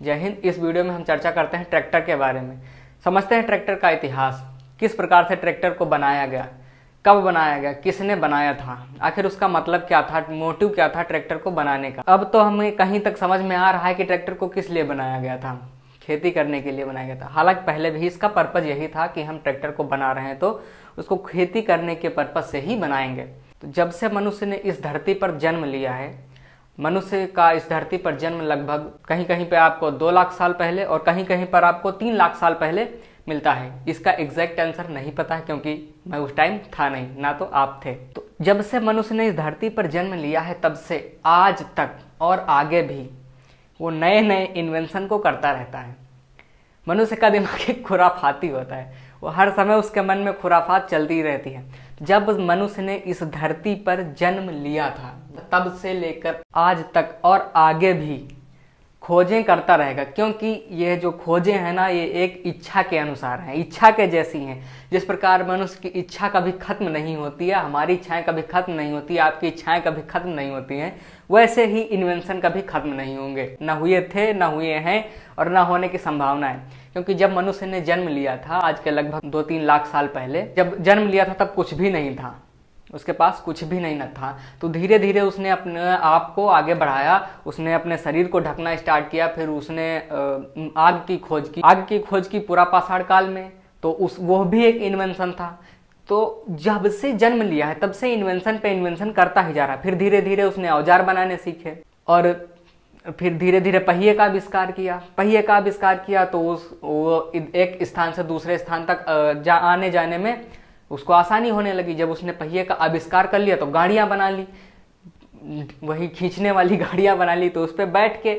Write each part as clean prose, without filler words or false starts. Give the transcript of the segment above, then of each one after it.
जय हिंद। इस वीडियो में हम चर्चा करते हैं ट्रैक्टर के बारे में। समझते हैं ट्रैक्टर का इतिहास, किस प्रकार से ट्रैक्टर को बनाया गया, कब बनाया गया, किसने बनाया था, आखिर उसका मतलब क्या था, मोटिव क्या था ट्रैक्टर को बनाने का। अब तो हमें कहीं तक समझ में आ रहा है कि ट्रैक्टर को किस लिए बनाया गया था, खेती करने के लिए बनाया गया था। हालांकि पहले भी इसका पर्पज़ यही था कि हम ट्रैक्टर को बना रहे हैं तो उसको खेती करने के पर्पज़ से ही बनाएंगे। तो जब से मनुष्य ने इस धरती पर जन्म लिया है, मनुष्य का इस धरती पर जन्म लगभग कहीं कहीं पे आपको 2 लाख साल पहले और कहीं कहीं पर आपको 3 लाख साल पहले मिलता है। इसका एग्जैक्ट आंसर नहीं पता है क्योंकि मैं उस टाइम था नहीं, ना तो आप थे। तो जब से मनुष्य ने इस धरती पर जन्म लिया है तब से आज तक और आगे भी वो नए नए इन्वेंशन को करता रहता है। मनुष्य का दिमाग एक खुराफाती होता है, वो हर समय उसके मन में खुराफात चलती रहती है। जब मनुष्य ने इस धरती पर जन्म लिया था तब से लेकर आज तक और आगे भी खोजें करता रहेगा, क्योंकि ये जो खोजें हैं ना, ये एक इच्छा के अनुसार हैं, इच्छा के जैसी हैं। जिस प्रकार मनुष्य की इच्छा कभी खत्म नहीं होती है, हमारी इच्छाएं कभी खत्म नहीं होती, आपकी इच्छाएं कभी खत्म नहीं होती हैं, वैसे ही इन्वेंशन कभी खत्म नहीं होंगे। न हुए थे, न हुए हैं और न होने की संभावना है। क्योंकि जब मनुष्य ने जन्म लिया था आज के लगभग 2-3 लाख साल पहले, जब जन्म लिया था तब कुछ भी नहीं था, उसके पास कुछ भी नहीं न था। तो धीरे धीरे उसने अपने आप को आगे बढ़ाया, उसने अपने शरीर को ढकना स्टार्ट किया। फिर उसने आग की खोज की पूरा पाषाण काल में, तो वो भी एक इन्वेंशन था। तो जब से जन्म लिया है तब से इन्वेंशन पे इन्वेंशन करता ही जा रहा है। फिर धीरे धीरे उसने औजार बनाने सीखे और फिर धीरे धीरे पहिए का आविष्कार किया। तो वो एक स्थान से दूसरे स्थान तक आने जाने में उसको आसानी होने लगी। जब उसने पहिए का आविष्कार कर लिया तो गाड़ियां बना ली, वही खींचने वाली गाड़ियां बना ली। तो उस पर बैठ के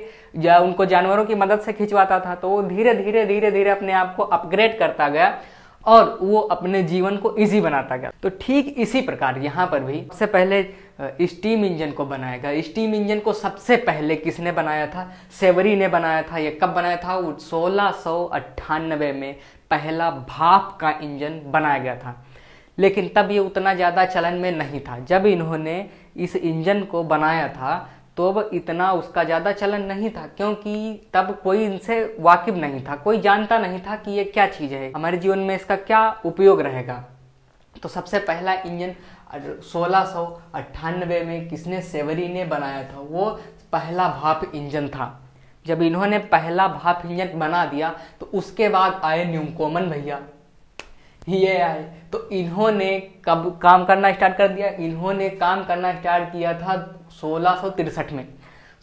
उनको जानवरों की मदद से खिंचवाता था। तो वो धीरे धीरे अपने आप को अपग्रेड करता गया और वो अपने जीवन को इजी बनाता गया। तो ठीक इसी प्रकार यहाँ पर भी सबसे पहले स्टीम इंजन को बनाया गया। स्टीम इंजन को सबसे पहले किसने बनाया था? सेवरी ने बनाया था। ये कब बनाया था? 1698 में पहला भाप का इंजन बनाया गया था। लेकिन तब ये उतना ज़्यादा चलन में नहीं था। जब इन्होंने इस इंजन को बनाया था तो अब इतना उसका ज़्यादा चलन नहीं था, क्योंकि तब कोई इनसे वाकिफ नहीं था, कोई जानता नहीं था कि ये क्या चीज़ है, हमारे जीवन में इसका क्या उपयोग रहेगा। तो सबसे पहला इंजन 1698 में किसने? सेवरी ने बनाया था। वो पहला भाप इंजन था। जब इन्होंने पहला भाप इंजन बना दिया तो उसके बाद आए न्यूकोमन भैया, ये आए। तो इन्होंने कब काम करना स्टार्ट कर दिया? इन्होंने काम करना स्टार्ट किया था 1663 में।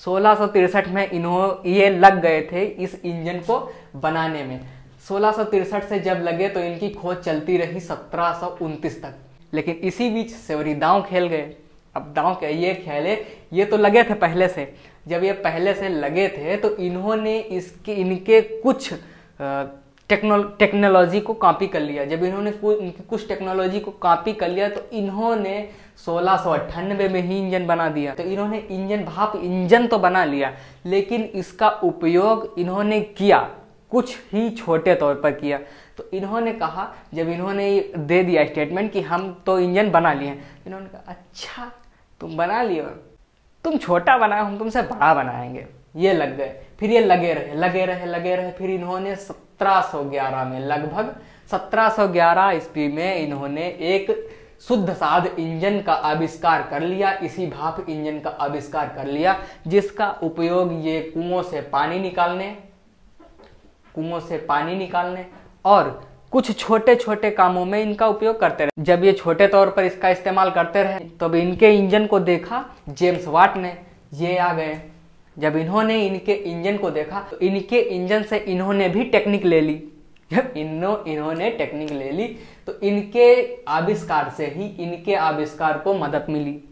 1663 में ये लग गए थे इस इंजन को बनाने में। 1663 से जब लगे तो इनकी खोज चलती रही 1729 तक। लेकिन इसी बीच सेवरी दांव खेल गए। अब दांव क्या ये खेले, ये तो लगे थे पहले से। जब ये पहले से लगे थे तो इन्होंने इनके कुछ टेक्नोलॉजी को कॉपी कर लिया। जब इन्होंने कुछ टेक्नोलॉजी को कॉपी कर लिया तो इन्होंने 1698 में ही इंजन बना दिया। तो इन्होंने भाप इंजन तो बना लिया, लेकिन इसका उपयोग इन्होंने किया कुछ ही छोटे तौर पर किया। तो इन्होंने कहा, जब इन्होंने दे दिया स्टेटमेंट कि हम तो इंजन बना लिए हैं, इन्होंने कहा अच्छा तुम बना लिए, तुम छोटा बनाओ, हम तुमसे बड़ा बनाएंगे। ये लग गए, फिर ये लगे रहे। फिर इन्होंने 1711 में, लगभग 1711 ईस्वी में इन्होंने एक शुद्ध साध इंजन का आविष्कार कर लिया। इसी भाप इंजन का आविष्कार कर लिया, जिसका उपयोग ये कुओं से पानी निकालने और कुछ छोटे छोटे कामों में इनका उपयोग करते रहे। जब ये छोटे तौर पर इसका इस्तेमाल करते रहे तब इनके इंजन को देखा जेम्स वाट ने, ये आ गए। जब इन्होंने इनके इंजन को देखा तो इनके इंजन से इन्होंने भी टेक्निक ले ली। जब इन्होंने टेक्निक ले ली तो इनके आविष्कार से ही इनके आविष्कार को मदद मिली।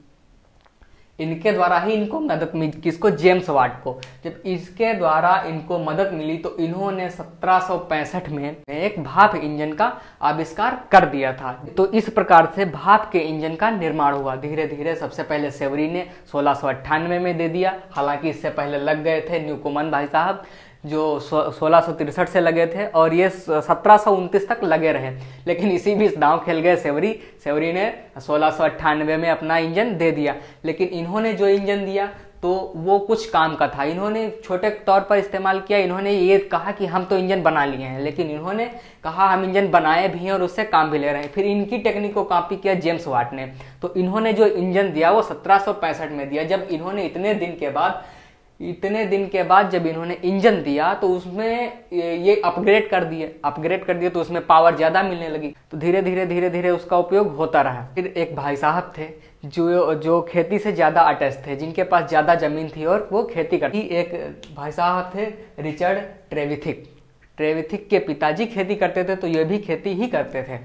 इनके द्वारा ही इनको मदद मिली। किसको? जेम्स वाट को। जब इसके द्वारा इनको मदद मिली तो इन्होंने 1765 में एक भाप इंजन का आविष्कार कर दिया था। तो इस प्रकार से भाप के इंजन का निर्माण हुआ धीरे धीरे। सबसे पहले सेवरी ने 1698 में दे दिया, हालांकि इससे पहले लग गए थे न्यूकोमन भाई साहब, जो 1663 से लगे थे और ये 1729 तक लगे रहे। लेकिन इसी बीच दांव खेल गए सेवरी ने 1698 में अपना इंजन दे दिया। लेकिन इन्होंने जो इंजन दिया तो वो कुछ काम का था। इन्होंने छोटे तौर पर इस्तेमाल किया। इन्होंने ये कहा कि हम तो इंजन बना लिए हैं, लेकिन इन्होंने कहा हम इंजन बनाए भी हैं और उससे काम भी ले रहे हैं। फिर इनकी टेक्निक को कॉपी किया जेम्स वाट ने। तो इन्होंने जो इंजन दिया वो 1765 में दिया। जब इन्होंने इतने दिन के बाद जब इन्होंने इंजन दिया तो उसमें ये अपग्रेड कर दिए तो उसमें पावर ज़्यादा मिलने लगी। तो धीरे धीरे उसका उपयोग होता रहा। फिर एक भाई साहब थे जो खेती से ज़्यादा अटैच थे, जिनके पास ज़्यादा ज़मीन थी और वो खेती करती। एक भाई साहब थे रिचर्ड ट्रेविथिक के पिताजी खेती करते थे, तो ये भी खेती ही करते थे।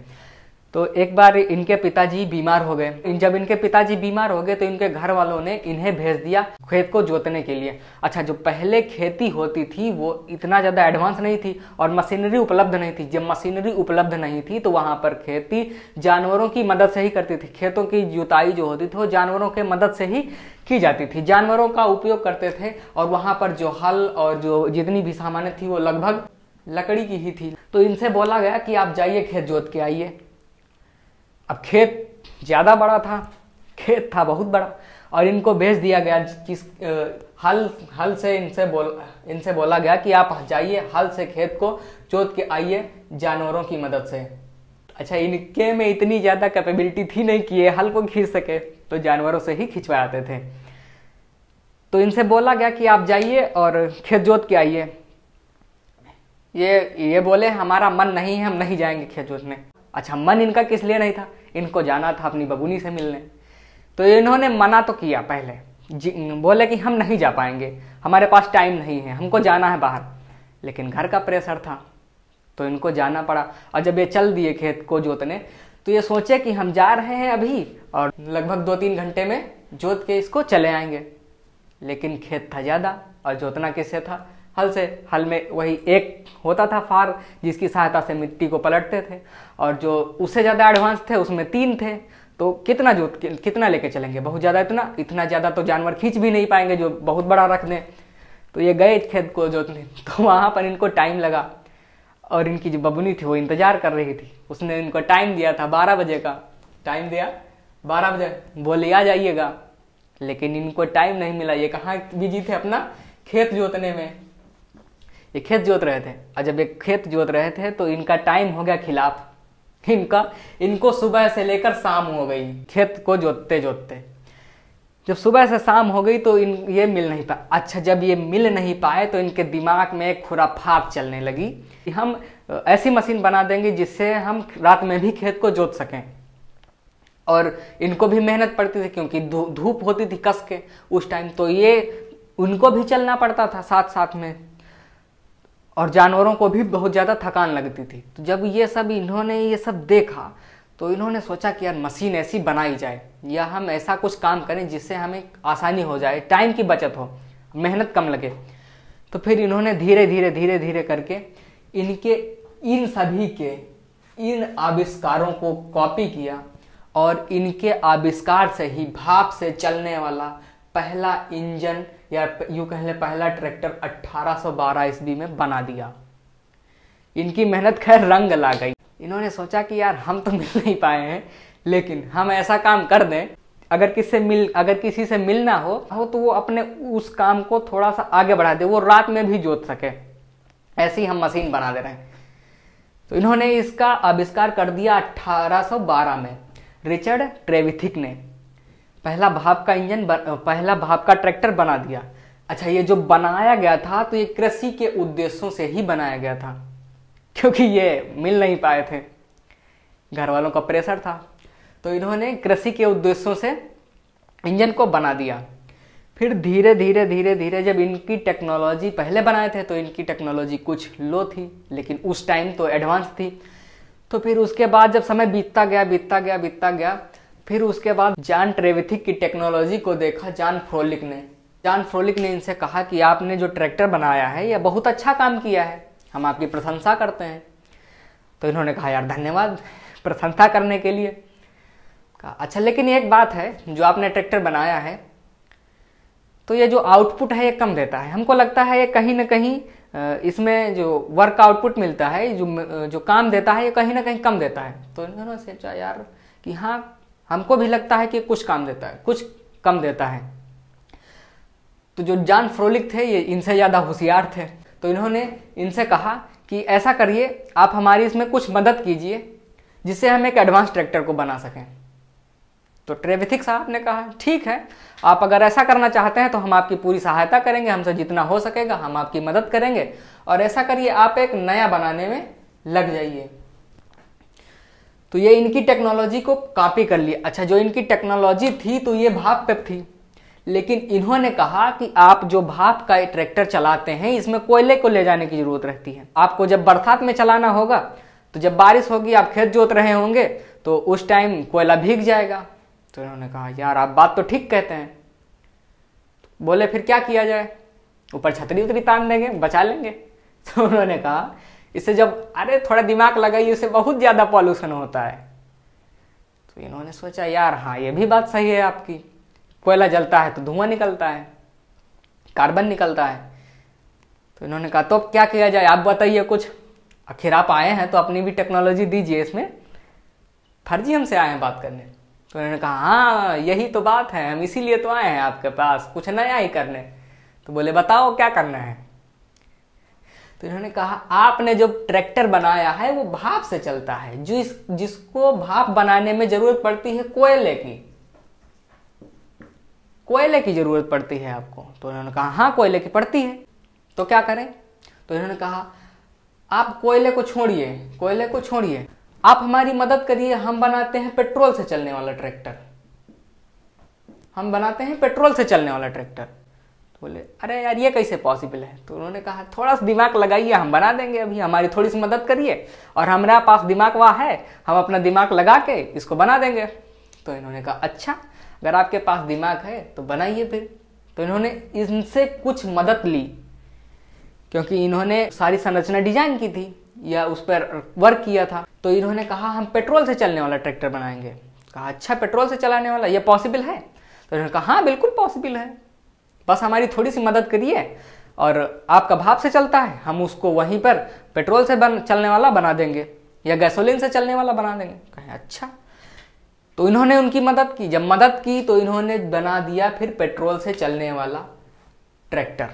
तो एक बार इनके पिताजी बीमार हो गए। जब इनके पिताजी बीमार हो गए तो इनके घर वालों ने इन्हें भेज दिया खेत को जोतने के लिए। अच्छा, जो पहले खेती होती थी वो इतना ज़्यादा एडवांस नहीं थी और मशीनरी उपलब्ध नहीं थी। जब मशीनरी उपलब्ध नहीं थी तो वहाँ पर खेती जानवरों की मदद से ही करती थी। खेतों की जुताई जो होती थी वो जानवरों के मदद से ही की जाती थी। जानवरों का उपयोग करते थे और वहाँ पर जो हल और जो जितनी भी सामानें थी वो लगभग लकड़ी की ही थी। तो इनसे बोला गया कि आप जाइए खेत जोत के आइए। अब खेत ज़्यादा बड़ा था, खेत था बहुत बड़ा, और इनको भेज दिया गया किस हल से इनसे बोला गया कि आप जाइए हल से खेत को जोत के आइए जानवरों की मदद से। अच्छा, इनके में इतनी ज़्यादा कैपेबिलिटी थी नहीं कि ये हल को खींच सके, तो जानवरों से ही खिंचवाते थे। तो इनसे बोला गया कि आप जाइए और खेत जोत के आइए। ये बोले हमारा मन नहीं है, हम नहीं जाएंगे खेत जोतने। अच्छा, मन इनका किस लिए नहीं था? इनको जाना था अपनी बबूनी से मिलने। तो इन्होंने मना तो किया पहले, बोले कि हम नहीं जा पाएंगे, हमारे पास टाइम नहीं है, हमको जाना है बाहर। लेकिन घर का प्रेशर था तो इनको जाना पड़ा। और जब ये चल दिए खेत को जोतने तो ये सोचे कि हम जा रहे हैं अभी और लगभग 2-3 घंटे में जोत के इसको चले आएंगे। लेकिन खेत था ज़्यादा और जोतना किससे था? हल से। हल में वही एक होता था फार जिसकी सहायता से मिट्टी को पलटते थे, और जो उससे ज़्यादा एडवांस थे उसमें 3 थे। तो कितना लेके चलेंगे? बहुत ज़्यादा, इतना ज़्यादा तो जानवर खींच भी नहीं पाएंगे जो बहुत बड़ा रख दें। तो ये गए खेत को जोतने, तो वहाँ पर इनको टाइम लगा और इनकी जो बबुनी थी वो इंतज़ार कर रही थी। उसने इनको टाइम दिया था 12 बजे का, टाइम दिया 12 बजे, बोले आ जाइएगा। लेकिन इनको टाइम नहीं मिला। ये कहाँ बिजी थे? अपना खेत जोतने में। ये खेत जोत रहे थे, और जब ये खेत जोत रहे थे तो इनका टाइम हो गया खिलाफ। इनको सुबह से लेकर शाम हो गई खेत को जोतते जोतते। जब सुबह से शाम हो गई तो ये मिल नहीं पाए। अच्छा, जब ये मिल नहीं पाए तो इनके दिमाग में एक खुराफात चलने लगी कि हम ऐसी मशीन बना देंगे जिससे हम रात में भी खेत को जोत सकें। और इनको भी मेहनत पड़ती थी क्योंकि धूप होती थी कस के उस टाइम, तो ये उनको भी चलना पड़ता था साथ साथ में, और जानवरों को भी बहुत ज़्यादा थकान लगती थी। तो जब इन्होंने ये सब देखा तो इन्होंने सोचा कि यार मशीन ऐसी बनाई जाए या हम ऐसा कुछ काम करें जिससे हमें आसानी हो जाए, टाइम की बचत हो, मेहनत कम लगे। तो फिर इन्होंने धीरे धीरे करके इन सभी के इन आविष्कारों को कॉपी किया, और इनके आविष्कार से ही भाप से चलने वाला पहला इंजन या यूँ कह लें पहला ट्रैक्टर 1812 ईस्वी में बना दिया। इनकी मेहनत खैर रंग ला गई। इन्होंने सोचा कि यार हम तो मिल नहीं पाए हैं, लेकिन हम ऐसा काम कर दें, अगर किसी से मिलना हो तो वो अपने उस काम को थोड़ा सा आगे बढ़ा दे, वो रात में भी जोत सके, ऐसी हम मशीन बना दे रहे हैं। तो इन्होंने इसका आविष्कार कर दिया 1812 में। रिचर्ड ट्रेविथिक ने पहला भाप का ट्रैक्टर बना दिया। अच्छा, ये जो बनाया गया था तो ये कृषि के उद्देश्यों से ही बनाया गया था, क्योंकि ये मिल नहीं पाए थे, घर वालों का प्रेशर था। तो इन्होंने कृषि के उद्देश्यों से इंजन को बना दिया। फिर धीरे धीरे जब इनकी टेक्नोलॉजी, पहले बनाए थे तो इनकी टेक्नोलॉजी कुछ लो थी, लेकिन उस टाइम तो एडवांस थी। तो फिर उसके बाद जब समय बीतता गया, फिर उसके बाद जॉन ट्रेविथिक की टेक्नोलॉजी को देखा जॉन फ्रोलिक ने इनसे कहा कि आपने जो ट्रैक्टर बनाया है यह बहुत अच्छा काम किया है, हम आपकी प्रशंसा करते हैं। तो इन्होंने कहा यार धन्यवाद प्रशंसा करने के लिए। कहा अच्छा, लेकिन एक बात है, जो आपने ट्रैक्टर बनाया है तो ये जो आउटपुट है ये कम देता है, हमको लगता है ये कहीं ना कहीं इसमें जो वर्क आउटपुट मिलता है, जो काम देता है ये कहीं ना कहीं कम देता है। तो इन्होंने सोचा यार कि हाँ, हमको भी लगता है कि कुछ काम देता है, कुछ कम देता है। तो जो जॉन फ्रोलिक थे ये इनसे ज़्यादा होशियार थे, तो इन्होंने इनसे कहा कि ऐसा करिए, आप हमारी इसमें कुछ मदद कीजिए जिससे हम एक एडवांस ट्रैक्टर को बना सकें। तो ट्रेविथिक साहब ने कहा ठीक है, आप अगर ऐसा करना चाहते हैं तो हम आपकी पूरी सहायता करेंगे, हमसे जितना हो सकेगा हम आपकी मदद करेंगे, और ऐसा करिए आप एक नया बनाने में लग जाइए। तो ये इनकी टेक्नोलॉजी को कॉपी कर लिया। अच्छा, जो इनकी टेक्नोलॉजी थी तो ये भाप पे थी, लेकिन इन्होंने कहा कि आप जो भाप का ट्रैक्टर चलाते हैं इसमें कोयले को ले जाने की जरूरत रहती है। आपको जब बरसात में चलाना होगा तो जब बारिश होगी, आप खेत जोत रहे होंगे तो उस टाइम कोयला भीग जाएगा। तो इन्होंने कहा यार आप बात तो ठीक कहते हैं। बोले फिर क्या किया जाए, ऊपर छतरी उतरी तान देंगे, बचा लेंगे। तो उन्होंने कहा इससे जब अरे थोड़ा दिमाग लगाइए, इससे बहुत ज़्यादा पॉल्यूशन होता है। तो इन्होंने सोचा यार हाँ ये भी बात सही है आपकी, कोयला जलता है तो धुआं निकलता है, कार्बन निकलता है। तो इन्होंने कहा तो क्या किया जाए, आप बताइए कुछ, आखिर आप आए हैं तो अपनी भी टेक्नोलॉजी दीजिए, इसमें फर्जी हमसे आए हैं बात करने। तो इन्होंने कहा हाँ यही तो बात है, हम इसीलिए तो आए हैं आपके पास कुछ नया ही करने। तो बोले बताओ क्या करना है। तो इन्होंने कहा आपने जो ट्रैक्टर बनाया है वो भाप से चलता है, जिसको भाप बनाने में जरूरत पड़ती है कोयले की जरूरत पड़ती है आपको। तो इन्होंने कहा हाँ कोयले की पड़ती है, तो क्या करें। तो इन्होंने कहा आप कोयले को छोड़िए, आप हमारी मदद करिए, हम बनाते हैं पेट्रोल से चलने वाला ट्रैक्टर। तो बोले अरे यार ये कैसे पॉसिबल है। तो उन्होंने कहा थोड़ा सा दिमाग लगाइए, हम बना देंगे, अभी हमारी थोड़ी सी मदद करिए, और हमारे पास दिमाग वहाँ है, हम अपना दिमाग लगा के इसको बना देंगे। तो इन्होंने कहा अच्छा अगर आपके पास दिमाग है तो बनाइए फिर। तो इन्होंने इनसे कुछ मदद ली, क्योंकि इन्होंने सारी संरचना डिजाइन की थी या उस पर वर्क किया था। तो इन्होंने कहा हम पेट्रोल से चलने वाला ट्रैक्टर बनाएंगे। कहा अच्छा पेट्रोल से चलाने वाला, ये पॉसिबल है। तो इन्होंने कहा हाँ बिल्कुल पॉसिबल है, बस हमारी थोड़ी सी मदद करिए, और आपका भाप से चलता है, हम उसको वहीं पर पेट्रोल से चलने वाला बना देंगे या गैसोलीन से चलने वाला बना देंगे। कहे अच्छा। तो इन्होंने उनकी मदद की, जब मदद की तो इन्होंने बना दिया फिर पेट्रोल से चलने वाला ट्रैक्टर,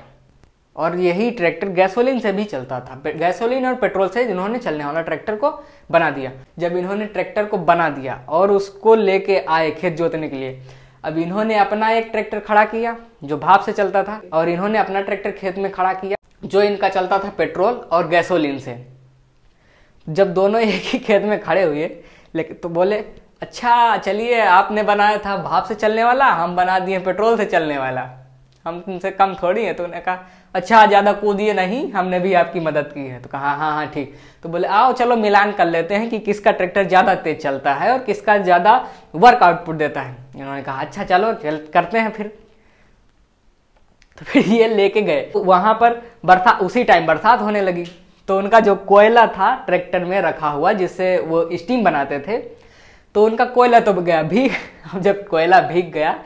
और यही ट्रैक्टर गैसोलीन से भी चलता था। गैसोलीन और पेट्रोल से इन्होंने चलने वाला ट्रैक्टर को बना दिया। जब इन्होंने ट्रैक्टर को बना दिया और उसको लेके आए खेत जोतने के लिए, अब इन्होंने अपना एक ट्रैक्टर खड़ा किया जो भाप से चलता था, और इन्होंने अपना ट्रैक्टर खेत में खड़ा किया जो इनका चलता था पेट्रोल और गैसोलीन से। जब दोनों एक ही खेत में खड़े हुए, लेकिन तो बोले अच्छा चलिए आपने बनाया था भाप से चलने वाला, हम बना दिए पेट्रोल से चलने वाला, हम तुमसे कम थोड़ी है। तो उन्होंने कहा अच्छा ज़्यादा कूदिए नहीं, हमने भी आपकी मदद की है। तो कहा हाँ हाँ ठीक। तो बोले आओ चलो मिलान कर लेते हैं कि किसका ट्रैक्टर ज़्यादा तेज चलता है और किसका ज़्यादा वर्क आउटपुट देता है। इन्होंने कहा अच्छा चलो करते हैं फिर। तो फिर ये लेके गए वहाँ पर, उसी टाइम बरसात होने लगी। तो उनका जो कोयला था ट्रैक्टर में रखा हुआ जिससे वो स्टीम बनाते थे, तो उनका कोयला तो गया भीग। अब जब कोयला भीग गया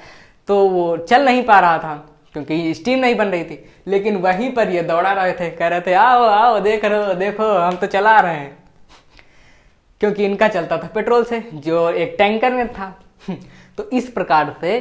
तो वो चल नहीं पा रहा था क्योंकि स्टीम नहीं बन रही थी, लेकिन वहीं पर ये दौड़ा रहे थे, कह रहे थे आओ आओ देखो हम तो चला रहे हैं, क्योंकि इनका चलता था पेट्रोल से जो एक टैंकर में था। तो इस प्रकार से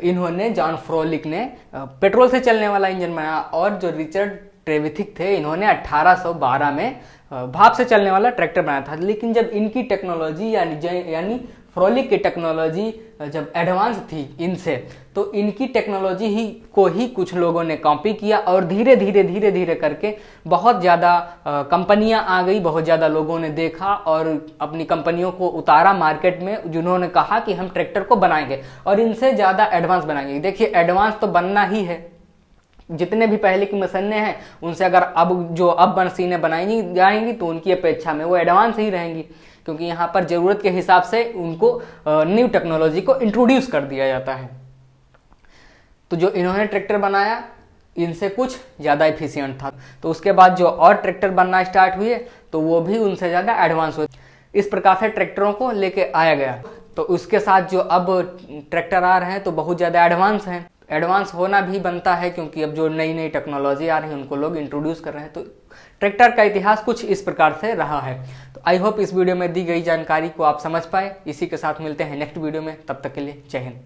इन्होंने, जॉन फ्रोलिक ने पेट्रोल से चलने वाला इंजन बनाया, और जो रिचर्ड ट्रेविथिक थे इन्होंने 1812 में भाप से चलने वाला ट्रैक्टर बनाया था। लेकिन जब इनकी टेक्नोलॉजी यानी फ्रोलिक की टेक्नोलॉजी जब एडवांस थी इनसे, तो इनकी टेक्नोलॉजी को ही कुछ लोगों ने कॉपी किया, और धीरे धीरे करके बहुत ज़्यादा कंपनियां आ गई, बहुत ज़्यादा लोगों ने देखा और अपनी कंपनियों को उतारा मार्केट में, जिन्होंने कहा कि हम ट्रैक्टर को बनाएंगे और इनसे ज़्यादा एडवांस बनाएंगे। देखिए एडवांस तो बनना ही है, जितने भी पहले की मशीनें हैं उनसे अगर अब मशीनें बनाई जाएंगी तो उनकी अपेक्षा में वो एडवांस ही रहेंगी, क्योंकि यहाँ पर ज़रूरत के हिसाब से उनको न्यू टेक्नोलॉजी को इंट्रोड्यूस कर दिया जाता है। तो जो इन्होंने ट्रैक्टर बनाया इनसे कुछ ज़्यादा इफिशियंट था, तो उसके बाद जो और ट्रैक्टर बनना स्टार्ट हुए तो वो भी उनसे ज़्यादा एडवांस हुए। इस प्रकार से ट्रैक्टरों को लेके आया गया। तो उसके साथ जो अब ट्रैक्टर आ रहे हैं तो बहुत ज़्यादा एडवांस हैं। एडवांस होना भी बनता है क्योंकि अब जो नई टेक्नोलॉजी आ रही है उनको लोग इंट्रोड्यूस कर रहे हैं। तो ट्रैक्टर का इतिहास कुछ इस प्रकार से रहा है। तो आई होप इस वीडियो में दी गई जानकारी को आप समझ पाए। इसी के साथ मिलते हैं नेक्स्ट वीडियो में, तब तक के लिए जय हिंद।